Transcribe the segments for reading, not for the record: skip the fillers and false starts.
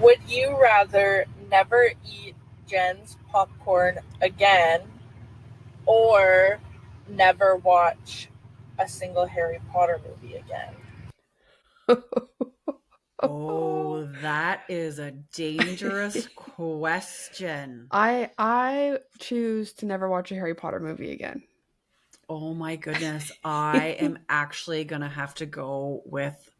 Would you rather never eat Jen's popcorn again or never watch a single Harry Potter movie again? Oh, that is a dangerous question. I choose to never watch a Harry Potter movie again. Oh my goodness. I am actually going to have to go with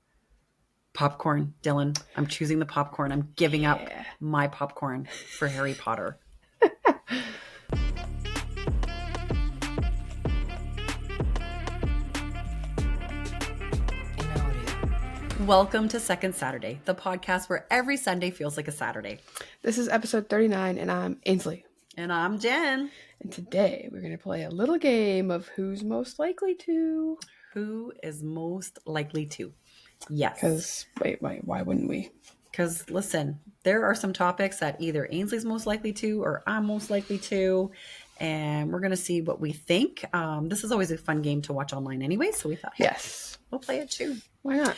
popcorn, Dylan. I'm choosing the popcorn. I'm giving up my popcorn for Harry Potter. Welcome to Second Saturday, the podcast where every Sunday feels like a Saturday. This is episode 39, and I'm Ainsley. And I'm Jen. And today we're going to play a little game of who's most likely to. Who is most likely to? Yes. Because, why wouldn't we? Because, listen, there are some topics that either Ainsley's most likely to or I'm most likely to, and we're going to see what we think. This is always a fun game to watch online anyway, so we thought, hey, yes, we'll play it too. Why not?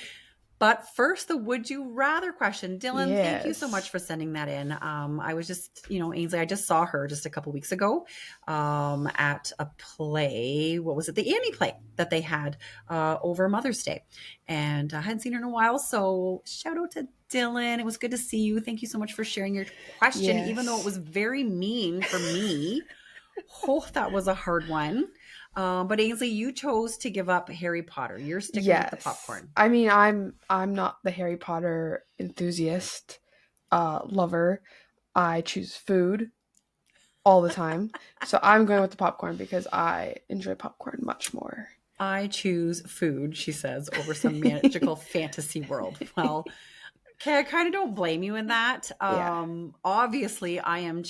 But first, the would you rather question. Dylan, Yes. Thank you so much for sending that in. I was just, Ainsley, I just saw her just a couple weeks ago at a play. What was it? The Annie play that they had over Mother's Day. And I hadn't seen her in a while. So shout out to Dylan. It was good to see you. Thank you so much for sharing your question, even though it was very mean for me. Oh, that was a hard one. But Ainsley, you chose to give up Harry Potter. You're sticking with the popcorn. I mean, I'm not the Harry Potter enthusiast, lover. I choose food all the time. So I'm going with the popcorn because I enjoy popcorn much more. I choose food, she says, over some magical fantasy world. Well, okay, I kind of don't blame you in that. Obviously, I am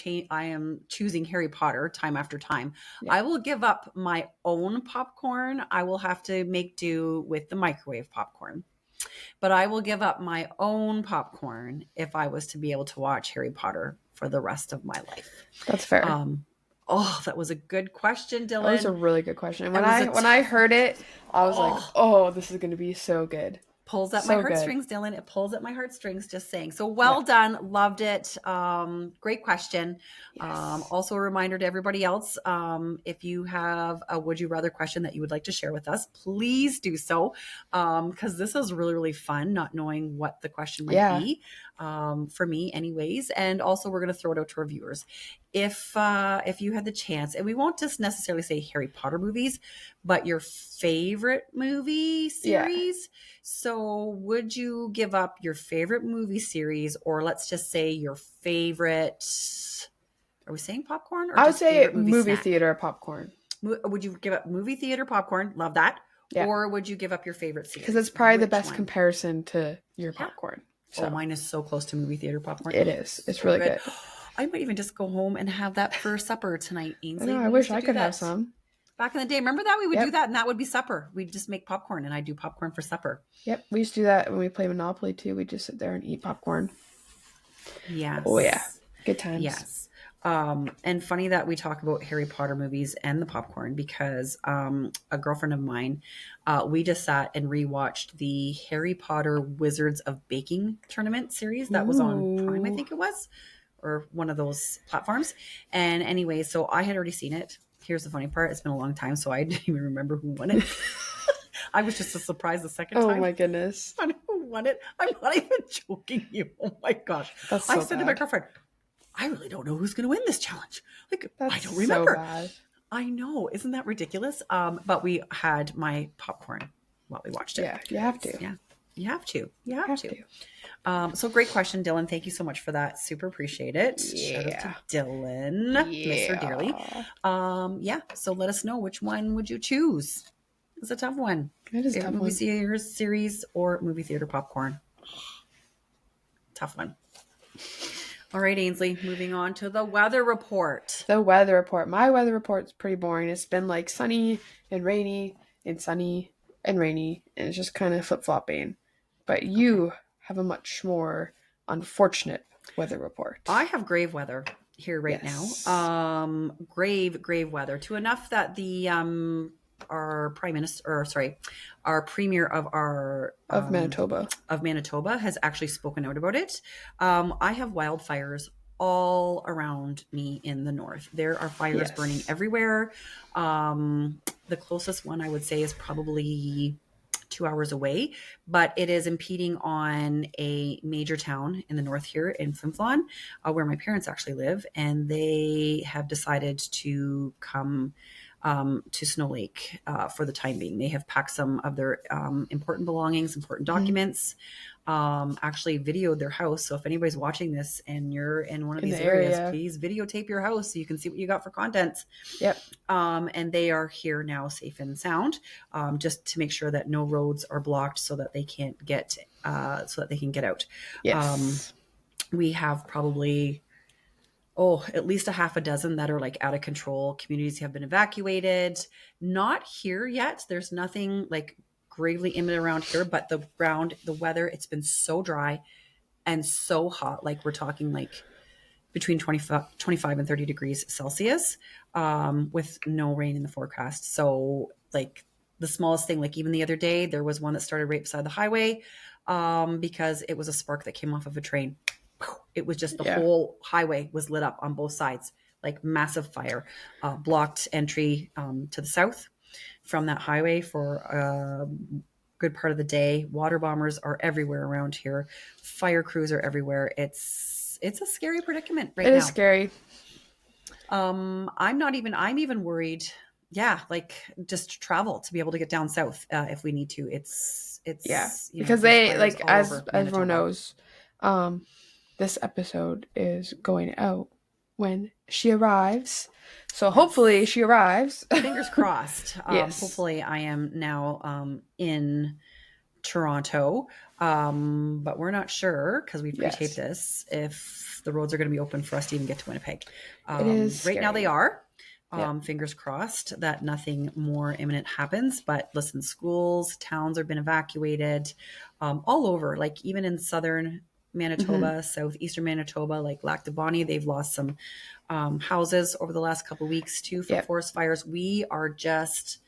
choosing Harry Potter time after time. Yeah. I will give up my own popcorn. I will have to make do with the microwave popcorn. But I will give up my own popcorn if I was to be able to watch Harry Potter for the rest of my life. That's fair. Oh, that was a good question, Dylan. That was a really good question. And when I heard it, I was like, oh, this is going to be so good. Pulls at my heartstrings, Dylan. It pulls at my heartstrings, just saying. So well done. Loved it. Great question. Yes. Also a reminder to everybody else, if you have a would you rather question that you would like to share with us, please do so. Because this is really, really fun, not knowing what the question might be. For me anyways. And also we're going to throw it out to our viewers. If you had the chance, and we won't just necessarily say Harry Potter movies, but your favorite movie series. So would you give up your favorite movie series, or let's just say your favorite, are we saying popcorn? Or I would say movie theater popcorn. Would you give up movie theater popcorn? Love that. Yeah. Or would you give up your favorite series? Because it's probably the best comparison to your popcorn. So mine is so close to movie theater popcorn. It is. It's really good. I might even just go home and have that for supper tonight, Ainsley. I wish I could have some. Back in the day, remember that? We would do that, and that would be supper. We'd just make popcorn, and I'd do popcorn for supper. Yep, we used to do that when we play Monopoly, too. We'd just sit there and eat popcorn. Yes. Oh, yeah. Good times. Yes. And funny that we talk about Harry Potter movies and the popcorn, because a girlfriend of mine, we just sat and rewatched the Harry Potter Wizards of Baking tournament series that was on Prime, I think it was, or one of those platforms. And anyway, so I had already seen it. Here's the funny part. It's been a long time, so I didn't even remember who won it. I was just as surprised the second time. Oh, my goodness. I don't know who won it. I'm not even joking you. Oh, my gosh. That's so I said to my girlfriend, I really don't know who's going to win this challenge. Like, I don't remember. So bad. I know. Isn't that ridiculous? But we had my popcorn while we watched it. Yeah, you have to. Yeah, you have to. You have to. So great question, Dylan. Thank you so much for that. Super appreciate it. Yeah. Shout out to Dylan. Miss her dearly. So let us know, which one would you choose? It's a tough one. It is a tough one. Movie series or movie theater popcorn? Tough one. All right, Ainsley, moving on to the weather report. The weather report. My weather report's pretty boring. It's been like sunny and rainy and sunny and rainy, and it's just kind of flip-flopping. But you have a much more unfortunate weather report. I have grave weather here right now. Grave weather, to enough that the our prime minister, or sorry, our premier of our Of Manitoba. of Manitoba has actually spoken out about it. I have wildfires all around me in the north. There are fires burning everywhere. The closest one I would say is probably 2 hours away, but it is impeding on a major town in the north here in Flin Flon, where my parents actually live, and they have decided to come to Snow Lake for the time being. They have packed some of their important belongings, important documents, actually videoed their house. So if anybody's watching this and you're in one of these areas, please videotape your house so you can see what you got for content. Yep. And they are here now safe and sound, just to make sure that no roads are blocked so that they can't get, so that they can get out. Yes. We have probably at least a half a dozen that are like out of control. Communities have been evacuated. Not here yet. There's nothing like gravely imminent around here, but the weather, it's been so dry and so hot. Like we're talking like between 25 and 30 degrees Celsius, with no rain in the forecast. So like the smallest thing, like even the other day, there was one that started right beside the highway, because it was a spark that came off of a train. It was just the whole highway was lit up on both sides, like massive fire, blocked entry to the south from that highway for a good part of the day. Water bombers are everywhere around here. Fire crews are everywhere. It's a scary predicament right now. It is scary. I'm even worried. Yeah, like just travel to be able to get down south if we need to. It's because they like, as everyone knows, this episode is going out when she arrives. So hopefully she arrives. Fingers crossed. Yes. Hopefully I am now in Toronto. But we're not sure because we pre-taped this if the roads are going to be open for us to even get to Winnipeg. It is right now they are. Yeah. Fingers crossed that nothing more imminent happens. But listen, schools, towns have been evacuated all over, like even in southern Manitoba, southeastern Manitoba, like Lac de Bonnie, they've lost some houses over the last couple of weeks too for forest fires. We are just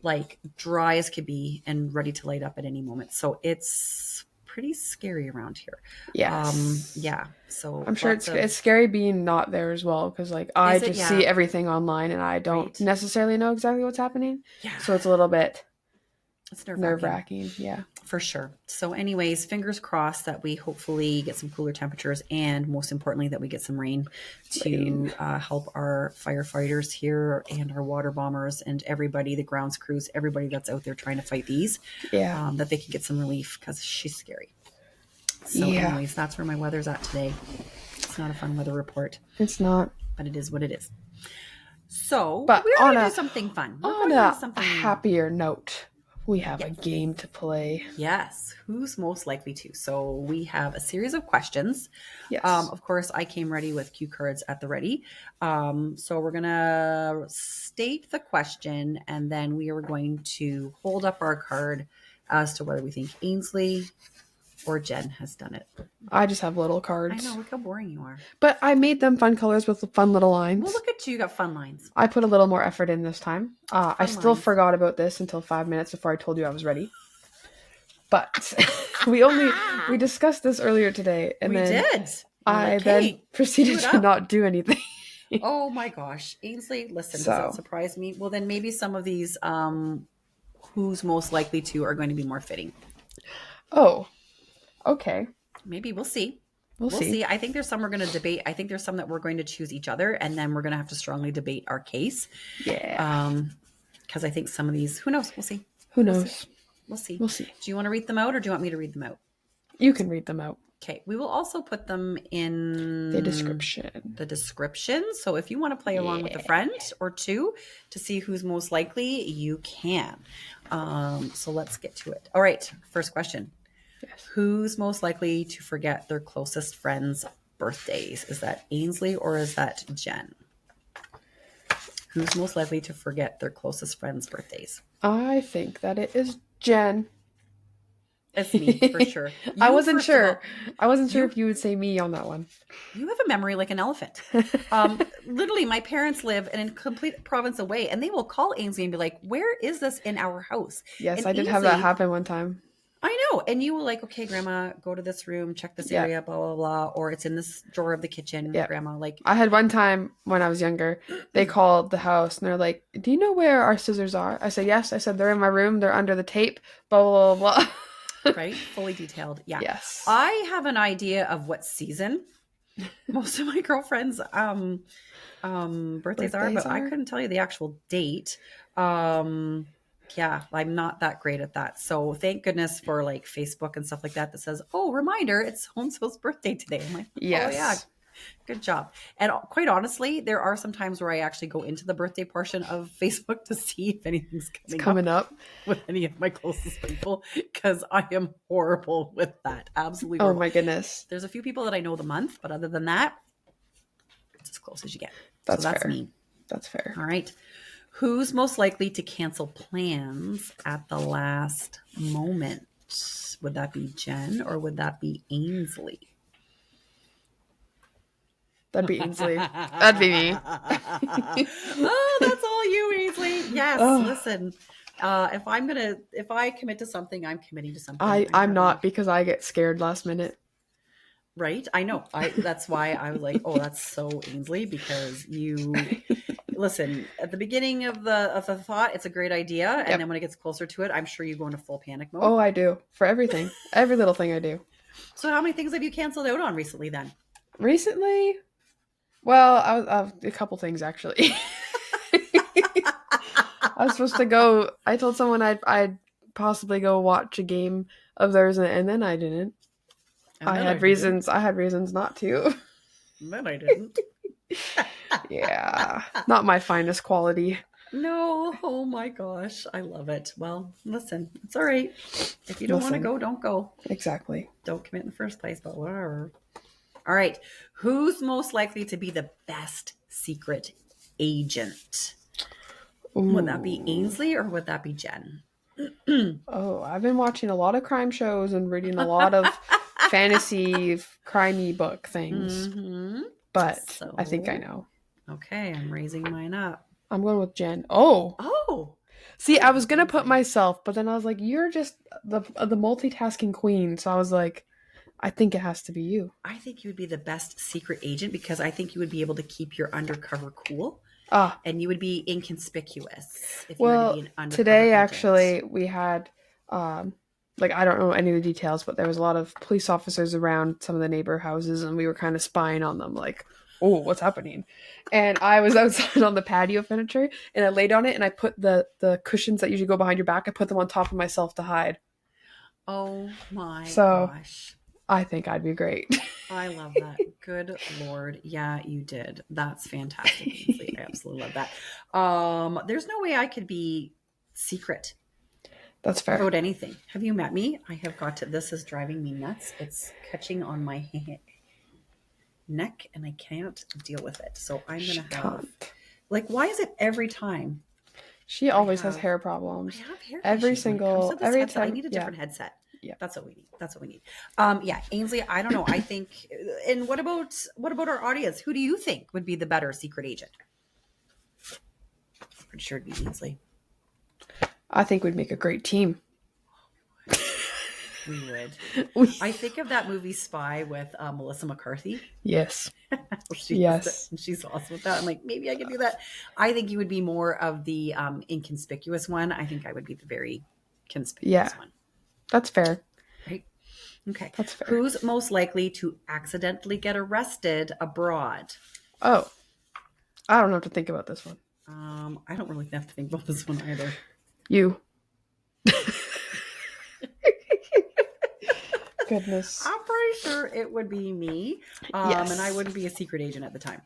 like dry as could be and ready to light up at any moment. So it's pretty scary around here. Yes. So I'm sure it's scary being not there as well, because like I just see everything online and I don't necessarily know exactly what's happening. Yeah. So it's a little bit nerve-wracking. Yeah. For sure. So anyways, fingers crossed that we hopefully get some cooler temperatures, and most importantly that we get some rain to help our firefighters here and our water bombers and everybody, the grounds crews, everybody that's out there trying to fight these, that they can get some relief, because she's scary. So anyways, that's where my weather's at today. It's not a fun weather report. It's not. But it is what it is. So but we're going to do something fun. On a happier note, we have a game to play. Yes. Who's most likely to? So we have a series of questions. Yes. Of course, I came ready with cue cards at the ready. So we're going to state the question, and then we are going to hold up our card as to whether we think Ainsley or Jen has done it. I just have little cards. I know, look how boring you are. But I made them fun colors with fun little lines. Well, look at you, you got fun lines. I put a little more effort in this time. I still forgot about this until 5 minutes before I told you I was ready. But we discussed this earlier today, and I then proceeded to not do anything. Oh my gosh. Ainsley, listen, does that surprise me? Well, then maybe some of these who's most likely to are going to be more fitting. Oh, okay. Maybe we'll see. We'll see. I think there's some we're going to debate. I think there's some that we're going to choose each other, and then we're going to have to strongly debate our case. Yeah. Because I think some of these, who knows? We'll see. Who knows? We'll see. We'll see. Do you want to read them out, or do you want me to read them out? You can read them out. Okay. We will also put them in the description. So if you want to play along with a friend or two to see who's most likely, you can. So let's get to it. All right. First question. Yes. Who's most likely to forget their closest friends' birthdays? Is that Ainsley or is that Jen? Who's most likely to forget their closest friends' birthdays? I think that it is Jen. It's me for sure. I You, wasn't first of sure. all, I wasn't sure you if you would say me on that one. you have a memory like an elephant. Literally, my parents live in a complete province away, and they will call Ainsley and be like, "Where is this in our house?" Yes, And I did have that happen one time. I know. And you were like, "Okay, Grandma, go to this room, check this Yeah. area, blah blah blah," or it's in this drawer of the kitchen. Yeah. Grandma, like, I had one time when I was younger, they called the house and they're like, "Do you know where our scissors are?" I said, "Yes." I said, "They're in my room. They're under the tape." Blah blah blah. Blah. right, fully detailed. Yeah. Yes. I have an idea of what season most of my girlfriends' birthdays are, but I couldn't tell you the actual date. Yeah, I'm not that great at that. So thank goodness for like Facebook and stuff like that says, "Oh, reminder, it's so-and-so's birthday today." I'm like, Yes. "Oh yeah, good job." And quite honestly, there are some times where I actually go into the birthday portion of Facebook to see if anything's coming up with any of my closest people, because I am horrible with that. Absolutely horrible. Oh my goodness. There's a few people that I know the month, but other than that, it's as close as you get. That's that's fair. me. That's fair. All right. Who's most likely to cancel plans at the last moment? Would that be Jen or would that be Ainsley? That'd be Ainsley. That'd be me. Oh, that's all you, Ainsley. Yes. Listen, if I commit to something, I'm committing to something. I'm not, because I get scared last minute. Right. I know. That's why I was like, oh, that's so Ainsley, because you listen at the beginning of the thought, it's a great idea. And then when it gets closer to it, I'm sure you go into full panic mode. Oh, I do. For everything. Every little thing I do. So how many things have you canceled out on recently then? Recently? Well, I a couple things actually. I was supposed to go, I told someone I'd possibly go watch a game of theirs, and then I didn't. I had reasons not to. And then I didn't. Yeah. Not my finest quality. No. Oh my gosh. I love it. Well, listen, it's all right. If you don't want to go, don't go. Exactly. Don't commit in the first place, but whatever. All right. Who's most likely to be the best secret agent? Ooh. Would that be Ainsley or would that be Jen? Oh, I've been watching a lot of crime shows and reading a lot of fantasy crimey book things. Mm-hmm. But I think I know. Okay, I'm raising mine up. I'm going with Jen. Oh. See, I was going to put myself, but then I was like, you're just the multitasking queen. So I was like, I think it has to be you. I think you would be the best secret agent because I think you would be able to keep your undercover cool. And you would be inconspicuous if you were to be an undercover today agent. Actually we had I don't know any of the details, but there was a lot of police officers around some of the neighbor houses, and we were kind of spying on them, like, oh, what's happening? And I was outside on the patio furniture, and I laid on it, and I put the cushions that usually go behind your back, I put them on top of myself to hide. Oh my gosh. I think I'd be great. I love that. Good Lord. Yeah, you did. That's fantastic. Ainsley. I absolutely love that. There's no way I could be secret. That's fair. About anything. Have you met me? I have got to, this is driving me nuts. It's catching on my neck and I can't deal with it. So I'm going to have, like, why is it every time? She always has hair problems. I have hair every single, every time. I need a different headset. Yeah. That's what we need. That's what we need. Yeah, Ainsley, I don't know. I think, and what about our audience? Who do you think would be the better secret agent? I'm pretty sure it'd be Ainsley. I think we'd make a great team. We would. I think of that movie Spy with Melissa McCarthy. Yes. She's awesome with that. I'm like, maybe I could do that. I think you would be more of the inconspicuous one. I think I would be the very conspicuous one. That's fair. Right? Okay. That's fair. Who's most likely to accidentally get arrested abroad? Oh. I don't have to think about this one. I don't really have to think about this one either. You. Goodness. I'm pretty sure it would be me. Yes. And I wouldn't be a secret agent at the time.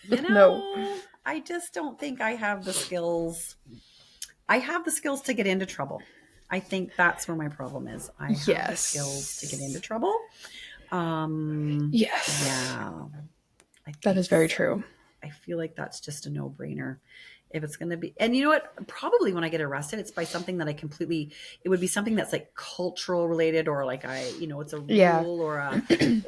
No. I just don't think I have the skills. I have the skills to get into trouble. I think that's where my problem is. I have the skills to get into trouble. Yes. Yeah. That is very true. I feel like that's just a no-brainer. If it's going to be, and you know what, probably when I get arrested, it's by something that it would be something that's like cultural related, or like it's a rule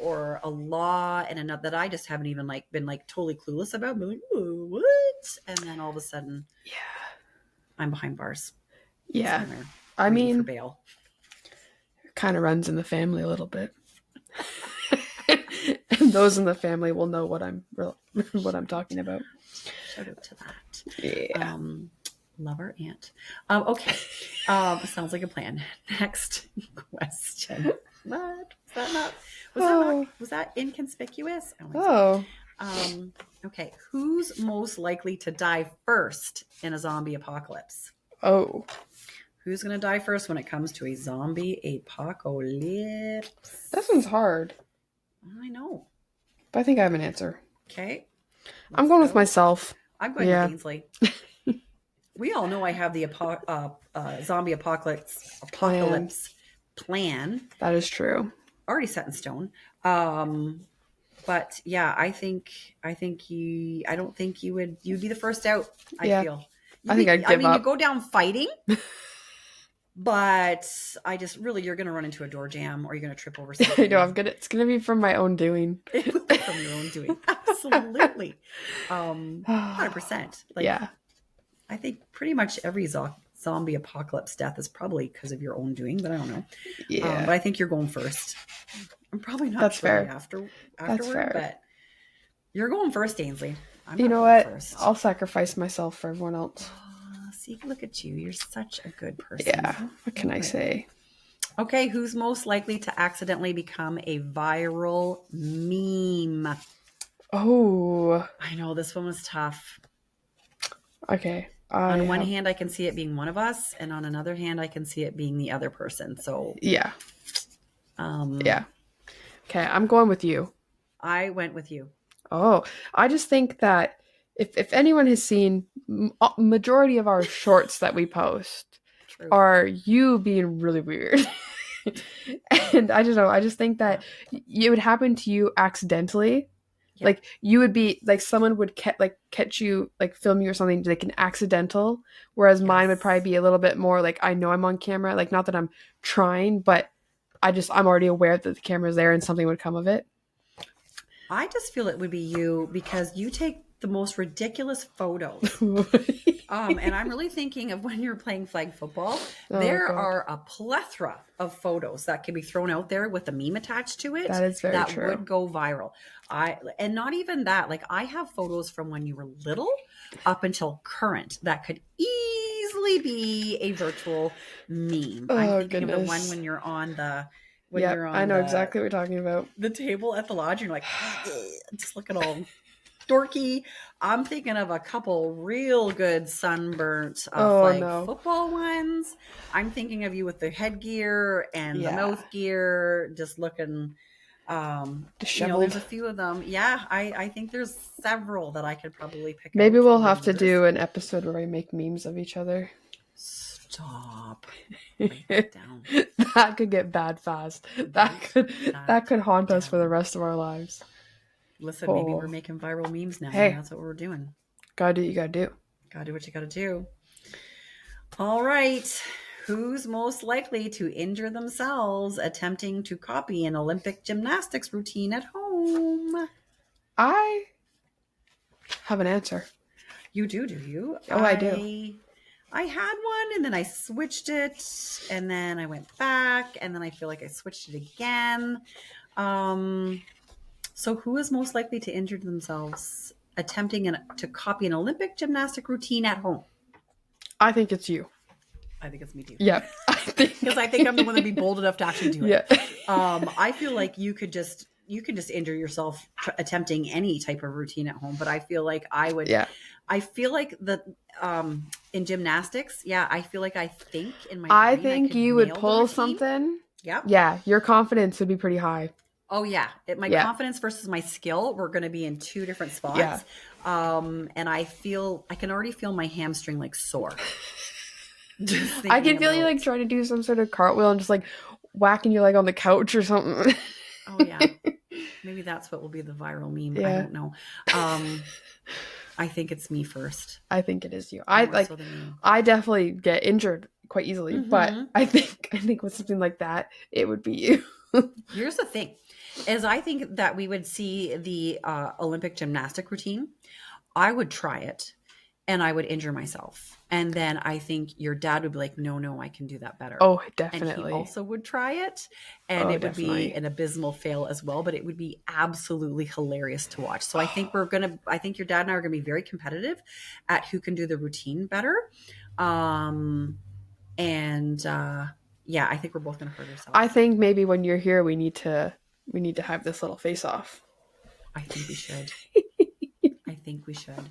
or a law and another that I just haven't even like been like totally clueless about. But like, oh, what? And then all of a sudden, I'm behind bars. Yeah. Somewhere, I waiting for mean, bail. kind of runs in the family a little bit. And those in the family will know what I'm talking about. Shout out to that. Yeah. Love our aunt. Okay. Sounds like a plan. Next question. What? Was that inconspicuous? Oh. Okay. Who's most likely to die first in a zombie apocalypse? Oh. Who's going to die first when it comes to a zombie apocalypse? That sounds hard. I know. But I think I have an answer. Okay. I'm going with myself. I'm going with Ainsley. We all know I have the zombie apocalypse plan. That is true. Already set in stone. But yeah, I don't think you'd be the first out. I feel. I'd give up. You go down fighting, but you're going to run into a door jam or you're going to trip over something. I know, it's going to be from my own doing. It will be from your own doing. Absolutely. 100%. I think pretty much every zombie apocalypse death is probably because of your own doing, but I don't know. Yeah. But I think you're going first. I'm probably not That's fair. Afterward, That's fair. But you're going first, Ainsley. You know what? First. I'll sacrifice myself for everyone else. See, look at you. You're such a good person. Yeah. What can I say? Okay. Who's most likely to accidentally become a viral meme? Oh. I know this one was tough. Okay. On one hand, I can see it being one of us, and on another hand, I can see it being the other person. So yeah. Yeah. Okay, I'm going with you. I went with you. Oh, I just think that if anyone has seen majority of our shorts that we post are you being really weird. And I don't know, I just think that it would happen to you accidentally. Yeah. Like you would be like someone would catch you, like film you or something, like an accidental, whereas mine would probably be a little bit more like I know I'm on camera, like not that I'm trying, but I'm already aware that the camera's there and something would come of it. I just feel it would be you because you take the most ridiculous photos. And I'm really thinking of when you're playing flag football. There are a plethora of photos that can be thrown out there with a meme attached to it. That is very true. That would go viral. And not even that. Like I have photos from when you were little up until current that could easily be a virtual meme. I'm thinking of the one when you're on the... I know exactly what you're talking about. The table at the lodge, and you're like, just looking all dorky. I'm thinking of a couple real good sunburnt football ones. I'm thinking of you with the headgear and the mouth gear, just looking. There's a few of them. Yeah, I think there's several that I could probably pick. Maybe we'll have to do an episode where we make memes of each other. Stop. Down. That could get bad fast. That could haunt us for the rest of our lives. Listen, maybe we're making viral memes now. Hey, that's what we're doing. Gotta do what you gotta do. Gotta do what you gotta do. All right. Who's most likely to injure themselves attempting to copy an Olympic gymnastics routine at home? I have an answer. You do you? Oh, I do. I had one and then I switched it and then I went back and then I feel like I switched it again. So who is most likely to injure themselves attempting to copy an Olympic gymnastic routine at home? I think it's you. I think it's me too. Yeah. Because I think I'm the one that'd be bold enough to actually do it. Yeah. I feel like you could just injure yourself attempting any type of routine at home, but I feel like I would. Yeah. I feel like in gymnastics, I feel like I think in my brain I think you would pull something. Yep. Yeah, your confidence would be pretty high. Oh yeah, my confidence versus my skill, we're going to be in two different spots. Yeah. And I can already feel my hamstring like sore. I can feel you like trying to do some sort of cartwheel and just like whacking your leg on the couch or something. Oh yeah. Maybe that's what will be the viral meme. Yeah. I don't know. I think it's me first. I think it is you. More so than you. I definitely get injured quite easily, but Mhm. I think with something like that, it would be you. Here's the thing, is I think that we would see the Olympic gymnastic routine. I would try it and I would injure myself. And then I think your dad would be like, no, I can do that better. Oh, And he definitely. also would try it. And Oh, it would definitely. be an abysmal fail as well, but it would be absolutely hilarious to watch. So I think I think your dad and I are going to be very competitive at who can do the routine better. Yeah, I think we're both going to hurt ourselves. I think maybe when you're here, we need to have this little face off. I think we should. I think we should.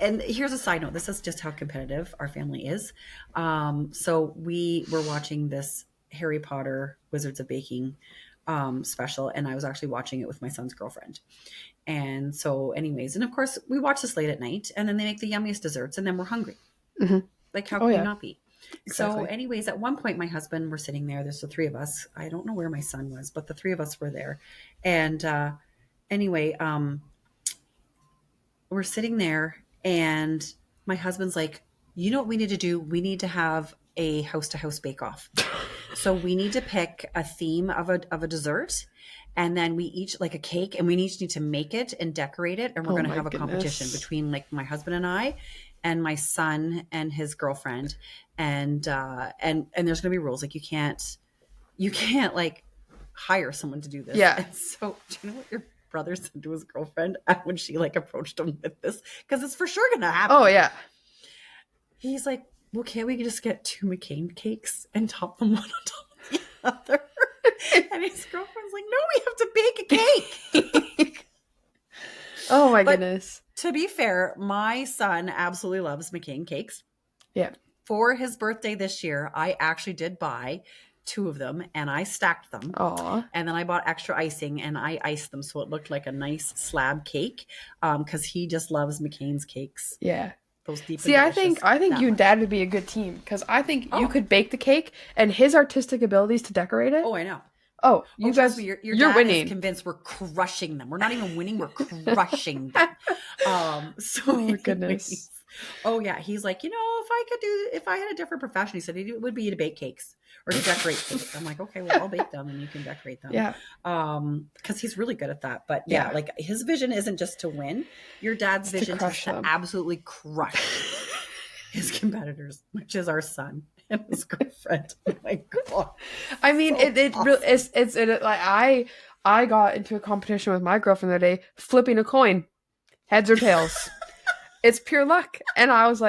And here's a side note. This is just how competitive our family is. So we were watching this Harry Potter Wizards of Baking special, and I was actually watching it with my son's girlfriend. And so anyways, and of course we watch this late at night, and then they make the yummiest desserts, and then we're hungry. Mhm. Like, how can you not be? Exactly. So anyways, at one point my husband, we're sitting there, there's the three of us. I don't know where my son was, but the three of us were there. And anyway, we're sitting there and my husband's like, you know what we need to do? We need to have a house-to-house bake-off. So we need to pick a theme of a dessert, and then we each, like a cake, and we each need to make it and decorate it, and we're going to have a competition between like my husband and I and my son and his girlfriend, and there's going to be rules, like you can't like hire someone to do this. Yeah. And so do you know what your brother said to his girlfriend when she like approached him with this? Because it's for sure going to happen. Oh yeah. He's like, well, can't we just get 2 McCain cakes and top them one on top of the other? And his girlfriend's like, no, we have to bake a cake. Oh my goodness. To be fair, my son absolutely loves McCain cakes. Yeah. For his birthday this year, I actually did buy 2 of them and I stacked them. Aw. And then I bought extra icing and I iced them so it looked like a nice slab cake, because he just loves McCain's cakes. Yeah. Those deep. See, I think you and Dad would be a good team, because I think you could bake the cake, and his artistic abilities to decorate it. Oh, I know. Oh, you guys, me, your you're dad winning. Is convinced we're crushing them. We're not even winning; we're crushing them. So, oh my goodness. Oh yeah, he's like, if I had a different profession, he said it would be to bake cakes or to decorate cakes. I'm like, okay, well, I'll bake them and you can decorate them. Yeah. Because he's really good at that. But yeah, like his vision isn't just to win. Your dad's vision is to absolutely crush his competitors, which is our son and his girlfriend. Oh my god! I mean, so it awesome. Really it's like I got into a competition with my girlfriend the other day, flipping a coin, heads or tails. It's pure luck. And I was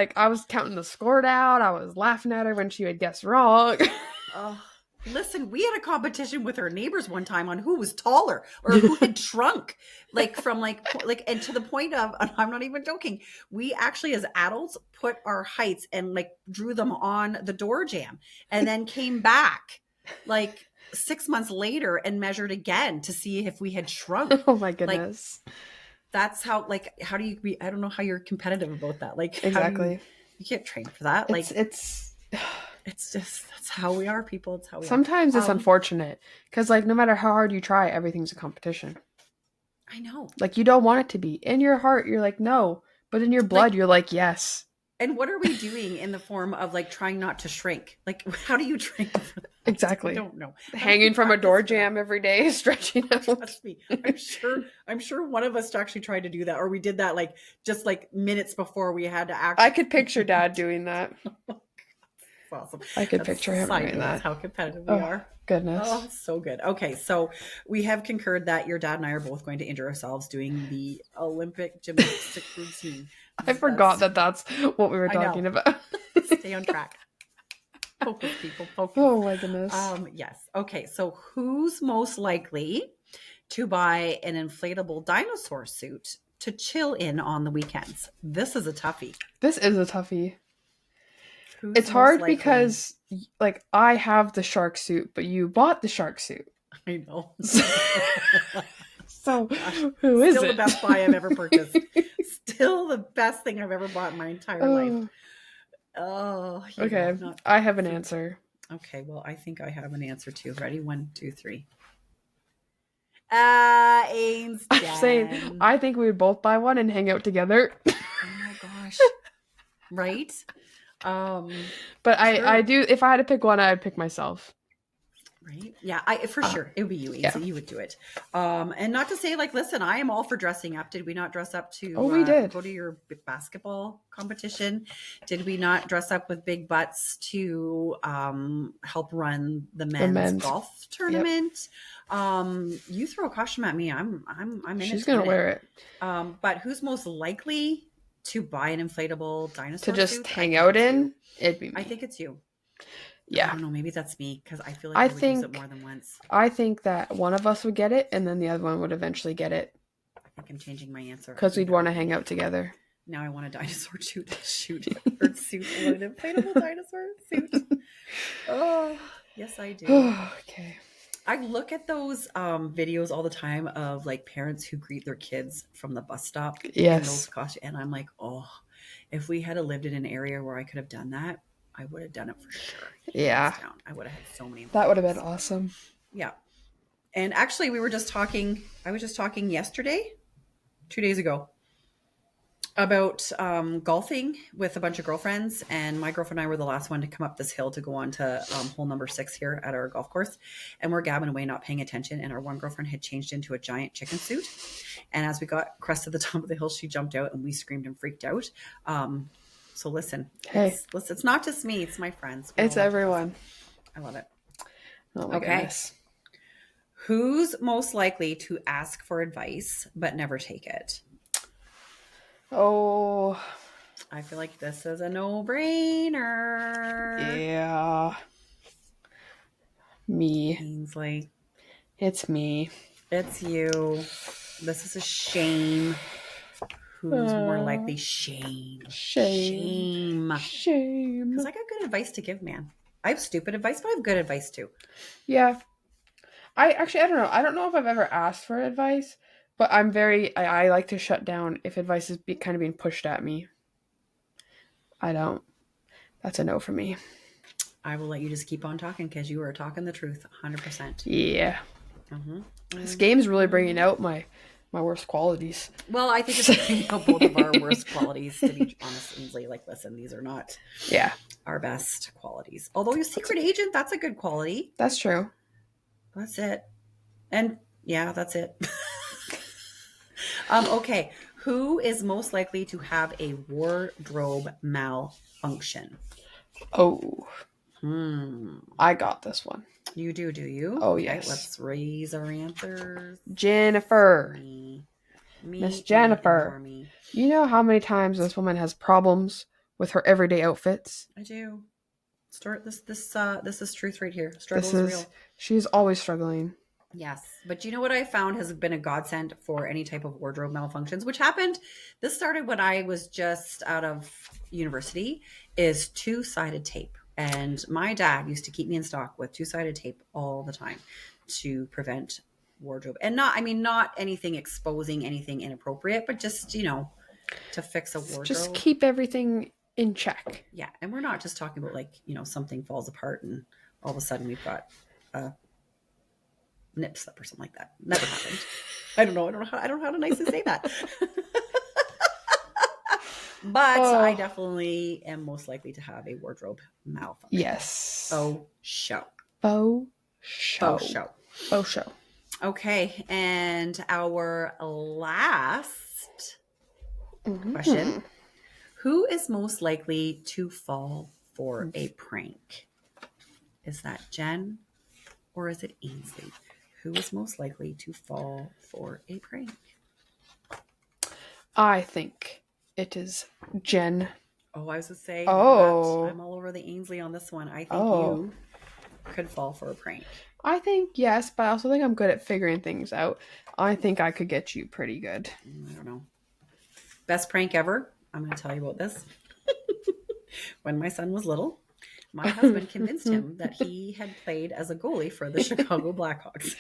counting the score down. I was laughing at her when she would guess wrong. Listen, we had a competition with our neighbors one time on who was taller or who had shrunk, and to the point of, and I'm not even joking, we actually as adults put our heights and like drew them on the door jamb, and then came back like 6 months later and measured again to see if we had shrunk. Oh my goodness. Like, that's how, like, how do you be? I don't know how you're competitive about that. Like, exactly. You can't train for that. Like, it's just, that's how we are, people. It's how we Sometimes it's unfortunate because, like, no matter how hard you try, everything's a competition. I know. Like, you don't want it to be. In your heart, you're like, no. But in your blood, you're like, yes. And what are we doing in the form of, like, trying not to shrink? Like, how do you train for that? Exactly. I don't know. Hanging from a door jamb every day, stretching out. Trust me. I'm sure one of us actually tried to do that, or we did that like just like minutes before we had to actually. I could picture Dad doing that. Awesome. I could picture him doing that. That's how competitive we are. Goodness. Oh, so good. Okay, so we have concurred that your dad and I are both going to injure ourselves doing the Olympic gymnastic routine. I forgot that's what we were talking about. Stay on track. Focus, people. Focus. Oh my goodness. Yes. Okay. So who's most likely to buy an inflatable dinosaur suit to chill in on the weekends? This is a toughie. It's hard because, like, I have the shark suit, but you bought the shark suit. I know. So who is it? Still the best buy I've ever purchased. Still the best thing I've ever bought in my entire life. Oh, okay. I have an answer. Okay, well, I think I have an answer too. Ready? 1, 2, 3. Ains I'm saying, Jen. I think we would both buy one and hang out together. Oh my gosh. Right? But True. I do, if I had to pick one, I'd pick myself. Right? Yeah, for sure. It would be you, Ains. Yeah. You would do it. And not to say, like, listen, I am all for dressing up. Did we not dress up to We did. go to your basketball competition? Did we not dress up with big butts to help run the men's golf tournament? Yep. You throw a costume at me, I'm in it. She's gonna wear it. But who's most likely to buy an inflatable dinosaur to just suit? hang out in? It'd be me. I think it's you. Yeah. I don't know. Maybe that's me because I feel like I would use it more than once. I think that one of us would get it, and then the other one would eventually get it. I think I'm changing my answer because we'd want to hang out together. Now I want a dinosaur suit. Or suit. I want an inflatable dinosaur suit. Oh, yes, I do. Okay. I look at those videos all the time of like parents who greet their kids from the bus stop. Yes. In those costumes, and I'm like, oh, if we had lived in an area where I could have done that, I would have done it for sure. Yeah. I would have had so many. That would have been awesome. Yeah. And actually, I was just talking yesterday, 2 days ago, about golfing with a bunch of girlfriends. And my girlfriend and I were the last one to come up this hill to go on to hole number 6 here at our golf course. And we're gabbing away, not paying attention. And our one girlfriend had changed into a giant chicken suit. And as we got crested the top of the hill, she jumped out and we screamed and freaked out. So listen, it's not just me. It's my friends. It's everyone. I love it. Oh my goodness. Who's most likely to ask for advice but never take it? Oh. I feel like this is a no-brainer. Yeah. Me. Ainsley. It's me. It's you. This is a shame. Who's more likely? Shame. Because I got good advice to give, man. I have stupid advice, but I have good advice too. Yeah. I don't know. I don't know if I've ever asked for advice, but I like to shut down if advice is kind of being pushed at me. I don't. That's a no for me. I will let you just keep on talking because you are talking the truth 100%. Yeah. This game's really bringing out my worst qualities. Well, I think it's bringing out both of our worst qualities, to be honest, Ainsley. Like, listen, these are not our best qualities. Although you're secret agent, that's a good quality. That's true. That's it. And yeah, that's it. Okay. Who is most likely to have a wardrobe malfunction? Oh. I got this one. You do you? Oh, okay, yes. Let's raise our answers. Jennifer. Me. Miss Jennifer. Me. You know how many times this woman has problems with her everyday outfits? I do. This is truth right here. Struggle is real. She's always struggling. Yes. But you know what I found has been a godsend for any type of wardrobe malfunctions, which happened. This started when I was just out of university, is 2-sided tape. And my dad used to keep me in stock with 2-sided tape all the time to prevent wardrobe. And not anything exposing anything inappropriate, but just, to fix a wardrobe. Just keep everything in check. Yeah. And we're not just talking about something falls apart and all of a sudden we've got a nip slip or something like that. Never happened. I don't know how to nicely say that. But I definitely am most likely to have a wardrobe malfunction. Yes. Faux show. Okay. And our last question. Who is most likely to fall for a prank? Is that Jen or is it Ainsley? Who is most likely to fall for a prank? I think it is Jen. Oh, I was going to say, I'm all over the Ainsley on this one. I think you could fall for a prank. I think yes, but I also think I'm good at figuring things out. I think I could get you pretty good. I don't know. Best prank ever. I'm going to tell you about this. When my son was little, my husband convinced him that he had played as a goalie for the Chicago Blackhawks.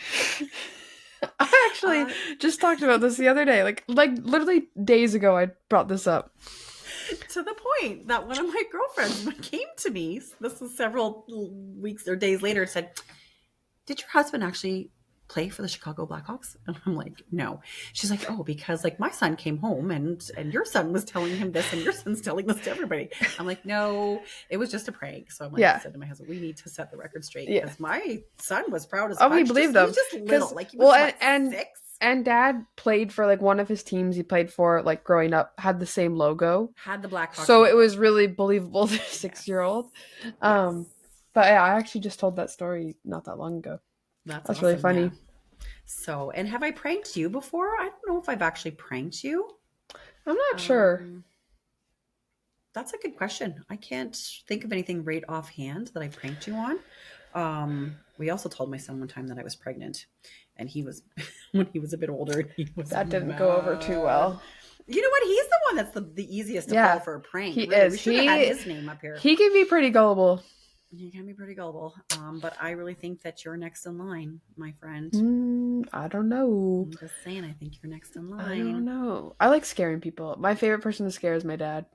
I actually just talked about this the other day. Like literally days ago, I brought this up. To the point that one of my girlfriends came to me, this was several weeks or days later, said, "Did your husband actually play for the Chicago Blackhawks? And I'm like, no. She's like, oh, because like my son came home and your son was telling him this and your son's telling this to everybody. I'm like, no, it was just a prank. So I'm like, I said to my husband, we need to set the record straight because my son was proud as Oh, punch. we believe them. He was just little, like he was six. And Dad played for like one of his teams he played for like growing up had the same logo. Had the Blackhawks. So it was really believable to a 6-year-old. But yeah, I actually just told that story not that long ago. That's awesome, really funny. Yeah. So, and have I pranked you before? I don't know if I've actually pranked you. I'm not sure. That's a good question. I can't think of anything right offhand that I pranked you on. We also told my son one time that I was pregnant, and he was when he was a bit older. That didn't go over too well. You know what? He's the one that's the easiest to fall for a prank. He really. is. We should have had his name up here. He can be pretty gullible. You can be pretty gullible. But I really think that you're next in line, my friend. I don't know. I'm just saying, I think you're next in line. I don't know. I like scaring people. My favorite person to scare is my dad.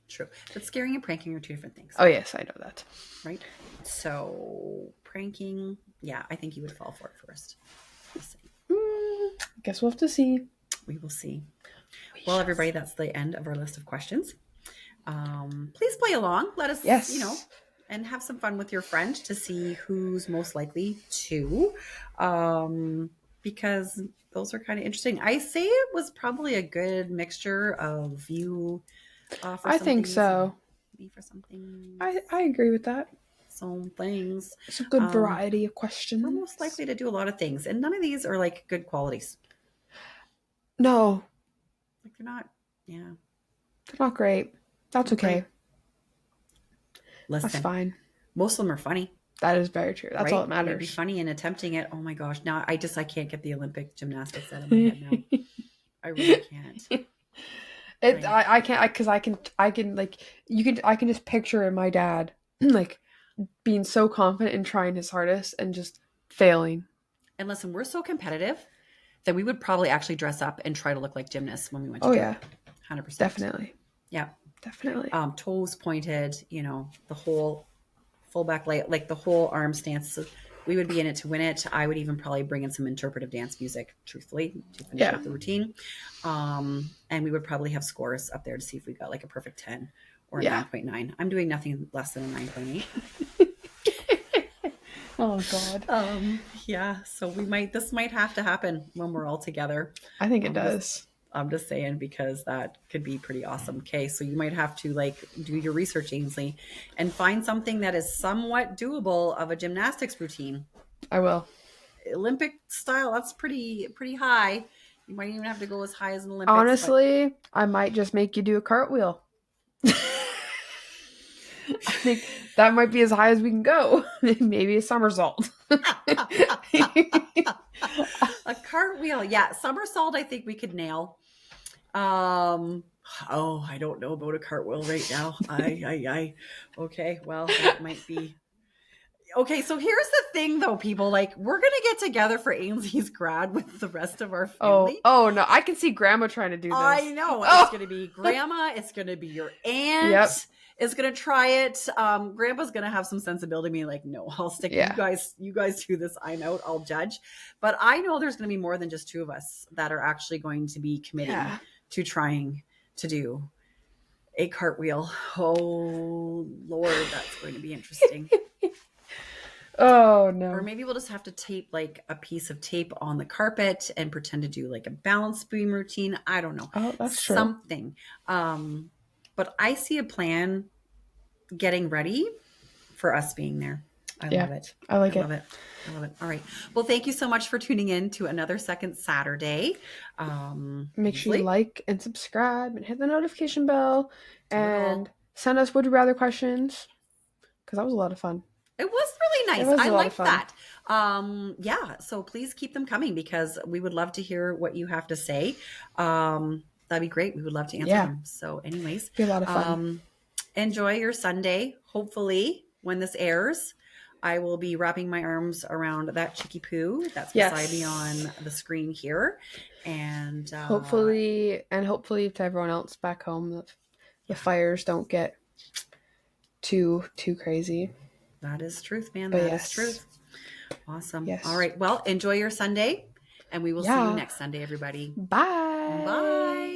True. But scaring and pranking are two different things. Oh, yes, I know that. Right? So, pranking, yeah, I think you would fall for it first. Guess we'll have to see. We will see. Well, everybody, that's the end of our list of questions. Please play along. Let us, and have some fun with your friend to see who's most likely to, because those are kind of interesting. I say it was probably a good mixture of you. I think so. Me for something. I agree with that. Some things. It's a good variety of questions. We're most likely to do a lot of things, and none of these are like good qualities. No. Like they're not. Yeah. They're not great. That's okay. Listen, that's fine. Most of them are funny. That is very true. That's all that matters. It'd be funny in attempting it. Oh my gosh. Now I can't get the Olympic gymnastics out of my head now. I really can't. I can't because I can like I can just picture my dad like being so confident and trying his hardest and just failing. And listen, we're so competitive that we would probably actually dress up and try to look like gymnasts when we went to yeah. 100%. Definitely. Yeah. Definitely. Toes pointed, the whole full back leg, like the whole arm stance. So we would be in it to win it. I would even probably bring in some interpretive dance music, truthfully, to finish up the routine. And we would probably have scores up there to see if we got like a perfect 10 or a 9.9. I'm doing nothing less than a 9.8. Oh God. So this might have to happen when we're all together. I think it does. I'm just saying because that could be pretty awesome. Okay, so you might have to like do your research, Ainsley, and find something that is somewhat doable of a gymnastics routine. I will. Olympic style, that's pretty high. You might even have to go as high as an Olympics. Honestly, I might just make you do a cartwheel. I think that might be as high as we can go. Maybe a somersault. A cartwheel. Yeah. Somersault, I think we could nail. I don't know about a cartwheel right now. Okay. Well, that might be. Okay. So here's the thing though, people, like we're going to get together for Ainsley's grad with the rest of our family. Oh no. I can see grandma trying to do this. I know. It's going to be grandma. It's going to be your aunt. Yep. Is going to try it. Grandpa's going to have some sensibility, being like, no, I'll stick. You guys do this. I'm out. I'll judge. But I know there's going to be more than just two of us that are actually going to be committing to trying to do a cartwheel. Oh Lord, that's going to be interesting. Oh no. Or maybe we'll just have to tape like a piece of tape on the carpet and pretend to do like a balance beam routine. I don't know. Oh, that's true. Something. But I see a plan getting ready for us being there. I love it. I love it. All right. Well, thank you so much for tuning in to another Second Saturday. Make sure you like and subscribe and hit the notification bell and send us would you rather questions because that was a lot of fun. It was really nice. I like that. So please keep them coming because we would love to hear what you have to say. That'd be great. We would love to answer them. So anyways, be a lot of fun. Enjoy your Sunday. Hopefully when this airs, I will be wrapping my arms around that cheeky poo that's beside me on the screen here. And hopefully to everyone else back home, the fires don't get too crazy. That is truth, man. That is truth. Awesome. Yes. All right. Well, enjoy your Sunday, and we will see you next Sunday, everybody. Bye. Bye.